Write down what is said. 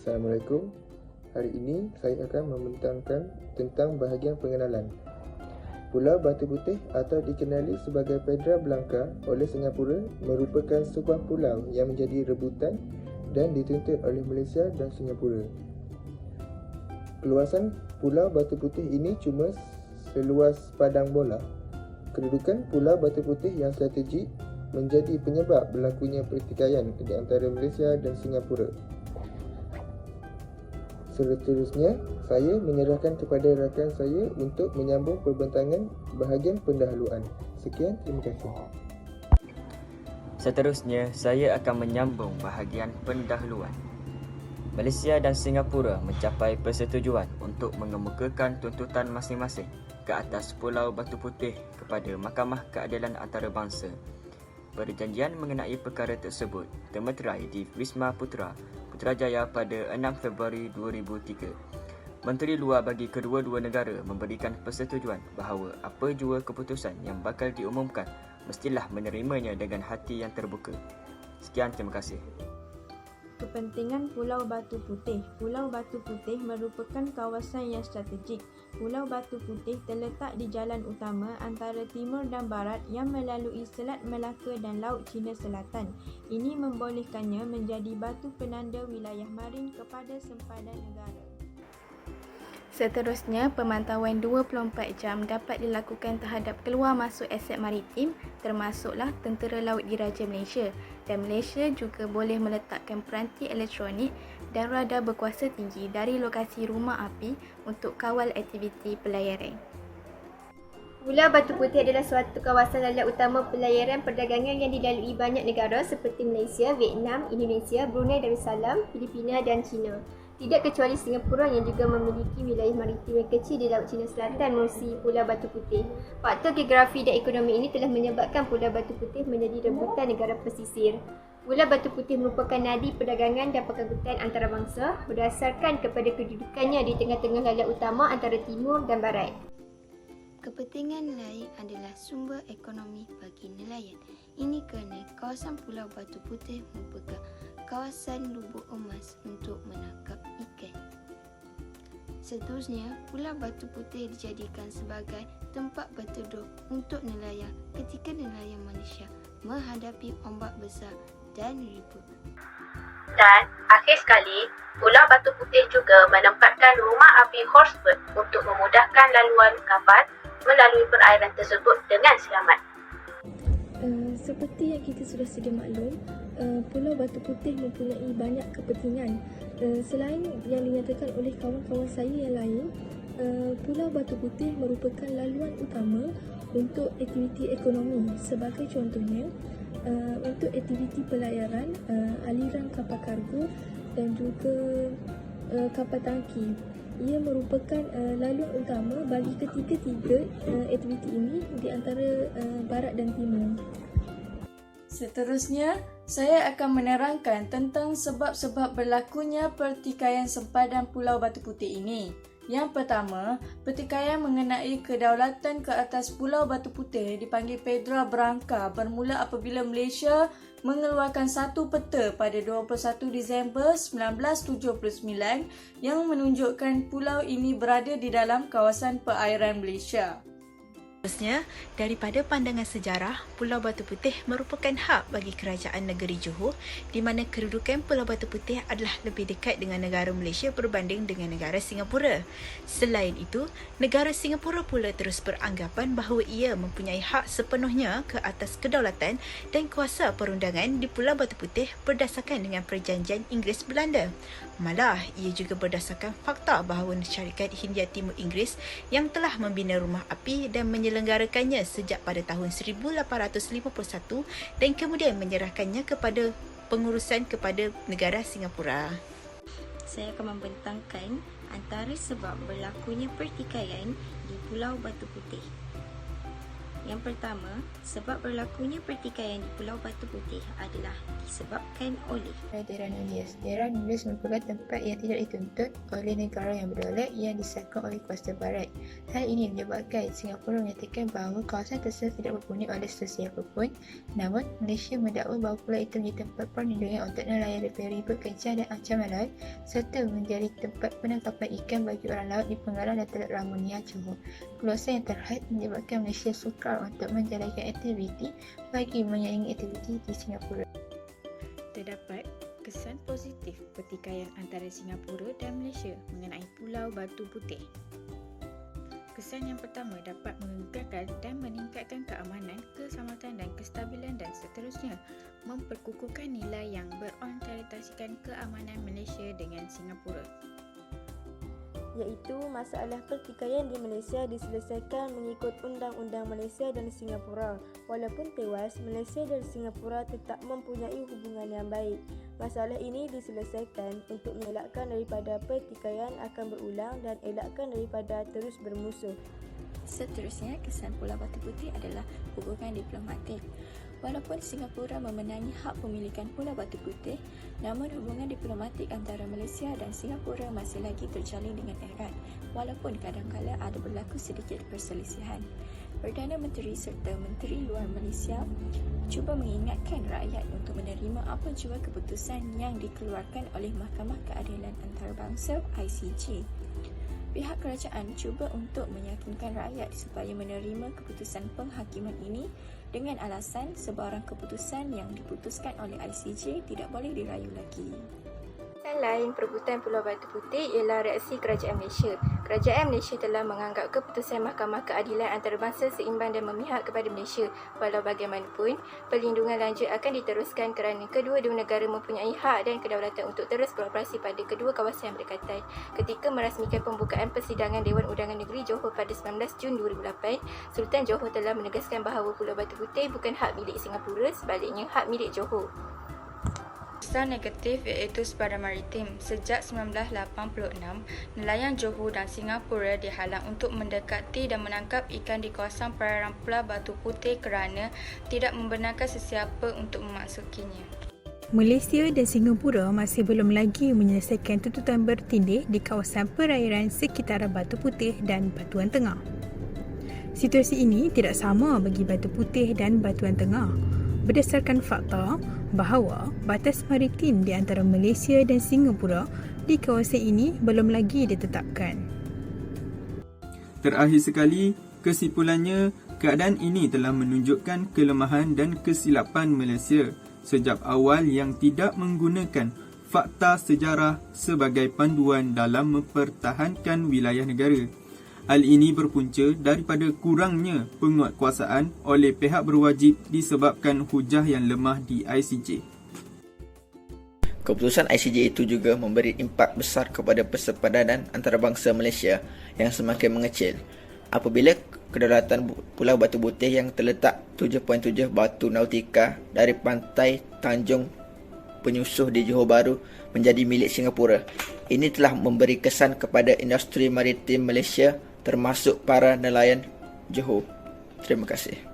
Assalamualaikum. Hari ini saya akan membentangkan tentang bahagian pengenalan. Pulau Batu Putih atau dikenali sebagai Pedra Blanca oleh Singapura merupakan sebuah pulau yang menjadi rebutan dan dituntut oleh Malaysia dan Singapura. Keluasan Pulau Batu Putih ini cuma seluas padang bola. Kedudukan Pulau Batu Putih yang strategik menjadi penyebab berlakunya pertikaian di antara Malaysia dan Singapura. Seterusnya, saya menyerahkan kepada rakan saya untuk menyambung perbentangan bahagian pendahuluan. Sekian, terima kasih. Seterusnya, saya akan menyambung bahagian pendahuluan. Malaysia dan Singapura mencapai persetujuan untuk mengemukakan tuntutan masing-masing ke atas Pulau Batu Putih kepada Mahkamah Keadilan Antarabangsa. Perjanjian mengenai perkara tersebut termeterai di Wisma Putra, Putrajaya pada 6 Februari 2003. Menteri Luar bagi kedua-dua negara memberikan persetujuan bahawa apa jua keputusan yang bakal diumumkan mestilah menerimanya dengan hati yang terbuka. Sekian, terima kasih. Kepentingan Pulau Batu Putih. Pulau Batu Putih merupakan kawasan yang strategik. Pulau Batu Putih terletak di jalan utama antara timur dan barat yang melalui Selat Melaka dan Laut Cina Selatan. Ini membolehkannya menjadi batu penanda wilayah marin kepada sempadan negara. Seterusnya, pemantauan 24 jam dapat dilakukan terhadap keluar masuk aset maritim termasuklah Tentera Laut Diraja Malaysia, dan Malaysia juga boleh meletakkan peranti elektronik dan radar berkuasa tinggi dari lokasi rumah api untuk kawal aktiviti pelayaran. Pulau Batu Putih adalah suatu kawasan laluan utama pelayaran perdagangan yang dilalui banyak negara seperti Malaysia, Vietnam, Indonesia, Brunei Darussalam, Filipina dan China. Tidak kecuali Singapura yang juga memiliki wilayah maritim yang kecil di Laut Cina Selatan menerusi Pulau Batu Putih. Faktor geografi dan ekonomi ini telah menyebabkan Pulau Batu Putih menjadi rebutan negara pesisir. Pulau Batu Putih merupakan nadi perdagangan dan perkabutan antarabangsa berdasarkan kepada kedudukannya di tengah-tengah laluan utama antara timur dan barat. Kepentingan lain adalah sumber ekonomi bagi nelayan. Ini kerana kawasan Pulau Batu Putih merupakan kawasan lubuk emas untuk menangkap ikan. Seterusnya, Pulau Batu Putih dijadikan sebagai tempat berteduh untuk nelayan ketika nelayan Malaysia menghadapi ombak besar dan ribut. Dan akhir sekali, Pulau Batu Putih juga menempatkan rumah api Horsford untuk memudahkan laluan kapal melalui perairan tersebut dengan selamat. Seperti yang kita sudah sedia maklum, Pulau Batu Putih mempunyai banyak kepentingan. Selain yang dinyatakan oleh kawan-kawan saya yang lain, Pulau Batu Putih merupakan laluan utama untuk aktiviti ekonomi. Sebagai contohnya, untuk aktiviti pelayaran, aliran kapal kargo dan juga kapal tangki. Ia merupakan laluan utama bagi ketiga-tiga aktiviti ini di antara barat dan timur. Seterusnya, saya akan menerangkan tentang sebab-sebab berlakunya pertikaian sempadan Pulau Batu Putih ini. Yang pertama, pertikaian mengenai kedaulatan ke atas Pulau Batu Putih dipanggil Pedra Blanca bermula apabila Malaysia mengeluarkan satu peta pada 21 Disember 1979 yang menunjukkan pulau ini berada di dalam kawasan perairan Malaysia. Seterusnya, daripada pandangan sejarah, Pulau Batu Putih merupakan hak bagi kerajaan negeri Johor di mana kedudukan Pulau Batu Putih adalah lebih dekat dengan negara Malaysia berbanding dengan negara Singapura. Selain itu, negara Singapura pula terus beranggapan bahawa ia mempunyai hak sepenuhnya ke atas kedaulatan dan kuasa perundangan di Pulau Batu Putih berdasarkan dengan Perjanjian Inggeris-Belanda. Malah, ia juga berdasarkan fakta bahawa Syarikat Hindia Timur Inggeris yang telah membina rumah api dan menyelenggarakannya sejak pada tahun 1851 dan kemudian menyerahkannya kepada pengurusan kepada negara Singapura. Saya akan membentangkan antara sebab berlakunya pertikaian di Pulau Batu Putih. Yang pertama, sebab berlakunya pertikaian di Pulau Batu Putih adalah disebabkan oleh daerah nulis. Daerah nulis merupakan tempat yang tidak dituntut oleh negara yang berdaulat yang disahkan oleh Kuarter Barat. Hal ini menyebabkan Singapura menyatakan bahawa kawasan tersebut tidak berhubungi oleh institusi apapun. Namun, Malaysia mendakwa bahawa pulau itu menjadi tempat perlindungan untuk nelayan daripada ribut kencang dan ancaman laut serta menjadi tempat penangkapan ikan bagi orang laut di Pengalang dan Teluk Ramunia, Johor. Keluasan yang terhad menyebabkan Malaysia sukar untuk menjalankan aktiviti bagi menyaingi aktiviti di Singapura. Terdapat kesan positif pertikaian antara Singapura dan Malaysia mengenai Pulau Batu Putih. Kesan yang pertama dapat mengekalkan dan meningkatkan keamanan, keselamatan dan kestabilan dan seterusnya, memperkukuhkan nilai yang berorientasikan keamanan Malaysia dengan Singapura. Iaitu masalah pertikaian di Malaysia diselesaikan mengikut Undang-Undang Malaysia dan Singapura. Walaupun tewas, Malaysia dan Singapura tetap mempunyai hubungan yang baik. Masalah ini diselesaikan untuk mengelakkan daripada pertikaian akan berulang dan elakkan daripada terus bermusuh. Seterusnya, kesan Pulau Batu Putih adalah hubungan diplomatik. Walaupun Singapura memenangi hak pemilikan Pulau Batu Putih, namun hubungan diplomatik antara Malaysia dan Singapura masih lagi terjalin dengan erat, walaupun kadang-kala ada berlaku sedikit perselisihan. Perdana Menteri serta Menteri Luar Malaysia cuba mengingatkan rakyat untuk menerima apa jua keputusan yang dikeluarkan oleh Mahkamah Keadilan Antarabangsa (ICJ). Pihak kerajaan cuba untuk meyakinkan rakyat supaya menerima keputusan penghakiman ini dengan alasan sebarang keputusan yang diputuskan oleh ICJ tidak boleh dirayu lagi. Lain perebutan Pulau Batu Putih ialah reaksi Kerajaan Malaysia. Kerajaan Malaysia telah menganggap keputusan Mahkamah Keadilan Antarabangsa seimbang dan memihak kepada Malaysia. Walau bagaimanapun, perlindungan lanjut akan diteruskan kerana kedua-dua negara mempunyai hak dan kedaulatan untuk terus beroperasi pada kedua kawasan yang berdekatan. Ketika merasmikan pembukaan persidangan Dewan Undangan Negeri Johor pada 19 Jun 2008, Sultan Johor telah menegaskan bahawa Pulau Batu Putih bukan hak milik Singapura, sebaliknya hak milik Johor. Kesan negatif iaitu sepadan maritim. Sejak 1986, nelayan Johor dan Singapura dihalang untuk mendekati dan menangkap ikan di kawasan perairan Pulau Batu Putih kerana tidak membenarkan sesiapa untuk memasukinya. Malaysia dan Singapura masih belum lagi menyelesaikan tuntutan bertindih di kawasan perairan sekitar Batu Putih dan Batuan Tengah. Situasi ini tidak sama bagi Batu Putih dan Batuan Tengah, berdasarkan fakta bahawa batas maritim di antara Malaysia dan Singapura di kawasan ini belum lagi ditetapkan. Terakhir sekali, kesimpulannya, keadaan ini telah menunjukkan kelemahan dan kesilapan Malaysia sejak awal yang tidak menggunakan fakta sejarah sebagai panduan dalam mempertahankan wilayah negara. Hal ini berpunca daripada kurangnya penguatkuasaan oleh pihak berwajib disebabkan hujah yang lemah di ICJ. Keputusan ICJ itu juga memberi impak besar kepada persepadanan antarabangsa Malaysia yang semakin mengecil apabila kedaulatan Pulau Batu Putih yang terletak 7.7 batu nautika dari pantai Tanjung Penyusuh di Johor Bahru menjadi milik Singapura. Ini telah memberi kesan kepada industri maritim Malaysia termasuk para nelayan Johor. Terima kasih.